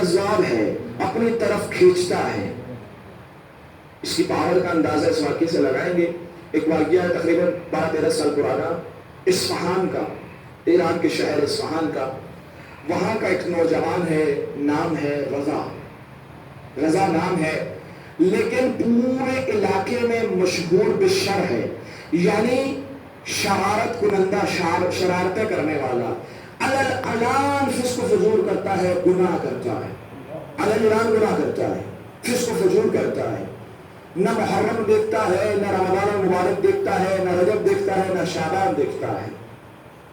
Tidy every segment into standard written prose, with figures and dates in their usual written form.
جذاب ہے، اپنی طرف کھینچتا ہے۔ اس کی پاور کا اندازہ اس واقعے سے لگائیں گے۔ ایک واقعہ ہے تقریباً 12-13 سال پرانا، اصفہان کا، ایران کے شہر اصفہان کا۔ وہاں کا ایک نوجوان ہے، نام ہے رضا۔ رضا نام ہے، لیکن پورے علاقے میں مشہور بالشر ہے، یعنی شرارت کنندہ، شرارتیں کرنے والا، علن فسق و فجور کرتا ہے، گناہ کرتا ہے، علن گناہ کرتا ہے، فسق و فجور کرتا ہے۔ نہ محرم دیکھتا ہے، نہ رمضان المبارک دیکھتا ہے، نہ رجب دیکھتا ہے، نہ شعبان دیکھتا ہے،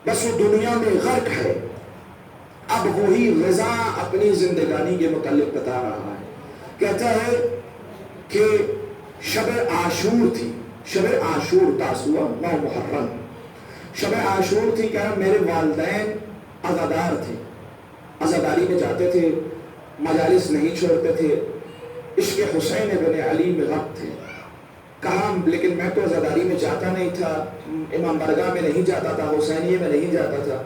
بس وہ دنیا میں غرق ہے۔ اب وہی رضا اپنی زندگانی کے متعلق بتا رہا ہے، کہتا ہے کہ شب عاشور تھی، شب عاشور تاسوعہ 9 محرم، شب عاشور تھی۔ کہ میرے والدین عزادار تھے، عزاداری میں جاتے تھے، مجالس نہیں چھوڑتے تھے، عشق حسین ابن علی میں غرق تھے۔ کہا لیکن میں تو عزاداری میں جاتا نہیں تھا، امام برگاہ میں نہیں جاتا تھا، حسینیے میں نہیں جاتا تھا۔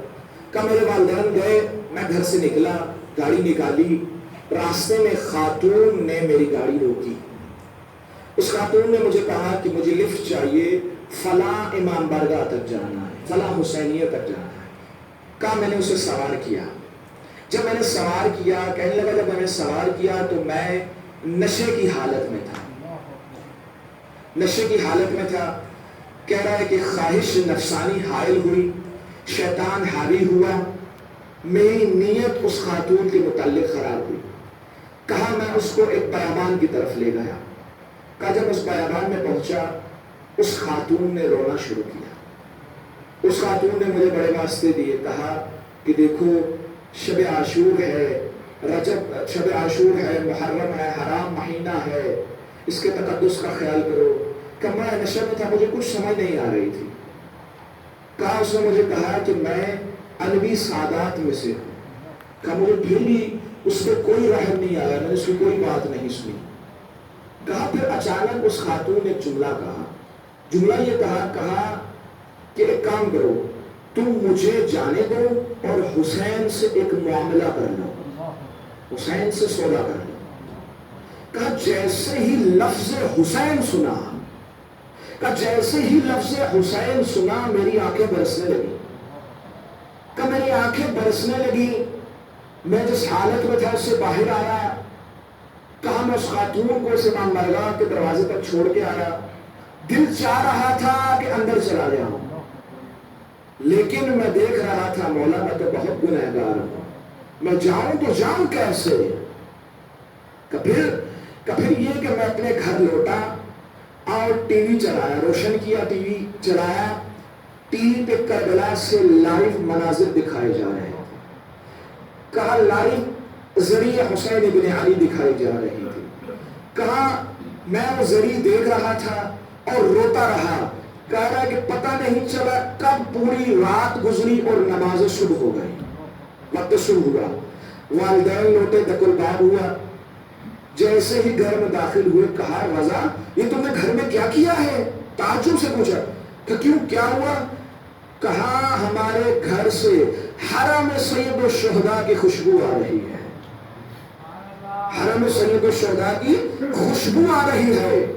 کہ میرے والدین گئے، میں گھر سے نکلا، گاڑی نکالی، راستے میں خاتون نے میری گاڑی روکی۔ اس خاتون نے مجھے کہا کہ مجھے لفٹ چاہیے، فلاں امام برگاہ تک جانا ہے، فلاں حسینیہ تک جانا ہے۔ کہا میں نے اسے سوار کیا۔ جب میں نے سوار کیا، کہنے لگا جب میں نے سوار کیا تو میں نشے کی حالت میں تھا، نشے کی حالت میں تھا۔ کہہ رہا ہے کہ خواہش نفسانی حائل ہوئی، شیطان حاوی ہوا، میری نیت اس خاتون کے متعلق خراب ہوئی۔ کہا میں اس کو ایک بیابان کی طرف لے گیا۔ کہا جب اس بیابان میں پہنچا، اس خاتون نے رونا شروع کیا۔ اس خاتون نے مجھے بڑے واسطے دیے، کہا کہ دیکھو شب عاشور ہے، رجب شب عاشور ہے، محرم ہے، حرام مہینہ ہے، اس کے تقدس کا خیال کرو۔ کہ میں نشے میں تھا، مجھے کچھ سمجھ نہیں آ رہی تھی۔ کہا اس نے مجھے کہا کہ میں علوی سادات میں سے ہوں۔ کہا مجھے پھر بھی اس پہ کوئی رحم نہیں آیا، میں نے اس کی کوئی بات نہیں سنی۔ کہا پھر اچانک اس خاتون نے ایک جملہ کہا، جملہ یہ کہا کہ ایک کام کرو، تم مجھے جانے دو اور حسین سے ایک معاملہ کر لو، حسین سے سودا کر لو۔ کہا جیسے ہی لفظ حسین سنا، کہا جیسے ہی لفظ حسین سنا میری آنکھیں برسنے لگی۔ کہا میری آنکھیں برسنے لگی، میں جس حالت میں تھا اس سے باہر آیا۔ کہا میں اس خاتون کو اس امام برگاہ کے دروازے تک چھوڑ کے آیا، دل چاہ رہا تھا کہ اندر چلا جاؤں، لیکن میں دیکھ رہا تھا مولا میں تو بہت گنہگار ہوں، میں جاؤں تو جاؤں کیسے؟ پھر یہ کہ میں اپنے گھر لوٹا اور ٹی وی چلایا، روشن کیا، ٹی وی چلایا، ٹی وی پہ کربلا سے لائیو مناظر دکھائے جا رہے تھے۔ کہا لائیو ذریعہ حسین ابن علی دکھائی جا رہی تھی۔ کہا میں وہ ذریعہ دیکھ رہا تھا اور روتا رہا۔ کہہ رہا ہے کہ پتہ نہیں چلا کب پوری رات گزری اور نماز صبح ہو گئی، وقت صبح ہوا، والدین لوٹے، دک الباب ہوا۔ جیسے ہی گھر میں داخل ہوئے، کہا رضا یہ تم نے گھر میں کیا کیا ہے؟ تعجب سے پوچھا کہ کیوں، کیا ہوا؟ کہا ہمارے گھر سے حرم سید الشہداء کی خوشبو آ رہی ہے، حرم سید الشہداء کی خوشبو آ رہی ہے۔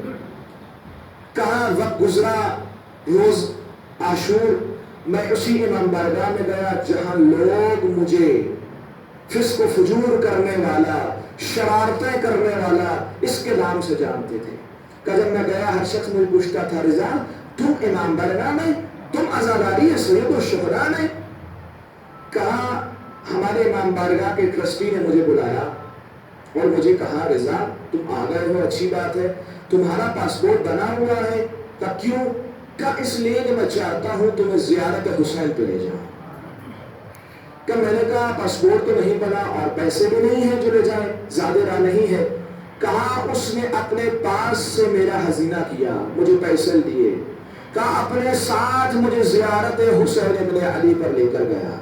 کہا وقت گزرا، روز عاشور، میں اسی امام بارگاہ میں گیا جہاں لوگ مجھے فسق و فجور کرنے والا، شرارتیں کرنے والا اس کے نام سے جانتے تھے۔ کہ جب میں گیا ہر شخص مجھے پوچھتا تھا رضا تم امام بارگاہ میں، تم عزاداری سید الشہداء میں؟ کہا ہمارے امام بارگاہ کے ٹرسٹی نے مجھے بلایا اور مجھے کہا رضا تم آ گئے ہو، اچھی بات ہے، تمہارا پاسپورٹ بنا ہوا ہے؟ کہ کیوں؟ کہ اس لیے کہ میں چاہتا ہوں تمہیں زیارت حسین پہ لے جاؤں۔ کہ میں نے کہا پاسپورٹ تو نہیں بنا اور پیسے بھی نہیں ہیں جو لے جائیں، زیادہ راہ نہیں ہے۔ کہا اس نے اپنے پاس سے میرا خزینہ کیا، مجھے پیسے دیے، کہا اپنے ساتھ مجھے زیارت حسین ابن علی پر لے کر گیا۔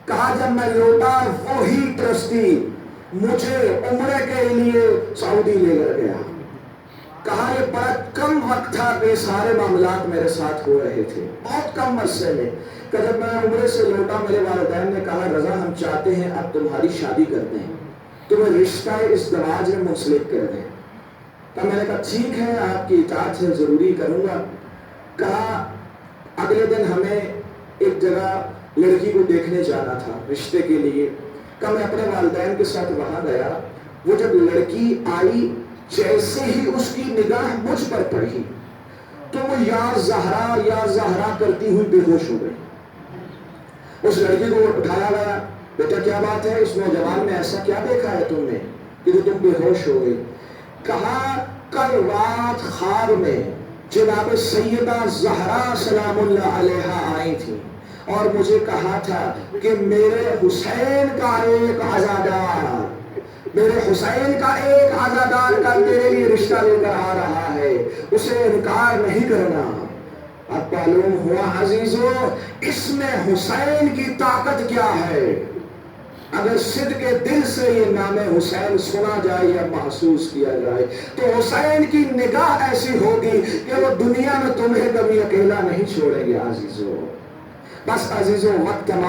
کہا جب میں لوٹا وہی ٹرسٹی مجھے عمرے کے لیے سعودی لے کر گیا۔ کہا یہ بڑا کم وقت تھا کہ سارے معاملات میرے ساتھ ہو رہے تھے، بہت کم عرصے میں۔ کہ جب میں عمرے سے لوٹا میرے والدین نے کہا رضا ہم چاہتے ہیں اب تمہاری شادی کرتے ہیں۔ تمہیں رشتہ ازدواج میں منسلک کر دیں. تو میں نے کہا ٹھیک ہے آپ کی اطاعت ہے ضروری کروں گا. کہا اگلے دن ہمیں ایک جگہ لڑکی کو دیکھنے جانا تھا رشتے کے لیے. کہ میں اپنے والدین کے ساتھ وہاں گیا. وہ جب لڑکی آئی جیسے ہی اس کی نگاہ مجھ پر پڑی تو وہ یا زہرا کرتی ہوئی بے ہوش ہو گئی. اس لڑکی کو اٹھایا گیا. بیٹا کیا بات ہے, اس نوجوان میں ایسا کیا دیکھا ہے تم نے کہ تم بے ہوش ہو گئی؟ کہا کل رات خواب میں جناب سیدہ زہرا سلام اللہ علیہا آئی تھی اور مجھے کہا تھا کہ میرے حسین کا ایک عزادار کا تیرے لیے رشتہ لے کر آ رہا ہے, اسے انکار نہیں کرنا. اب معلوم ہوا عزیزو اس میں حسین کی طاقت کیا ہے. اگر صدق کے دل سے یہ نام حسین سنا جائے یا محسوس کیا جائے تو حسین کی نگاہ ایسی ہوگی کہ وہ دنیا میں تمہیں کبھی اکیلا نہیں چھوڑیں گے. عزیزو بس عزیزو وقت تمام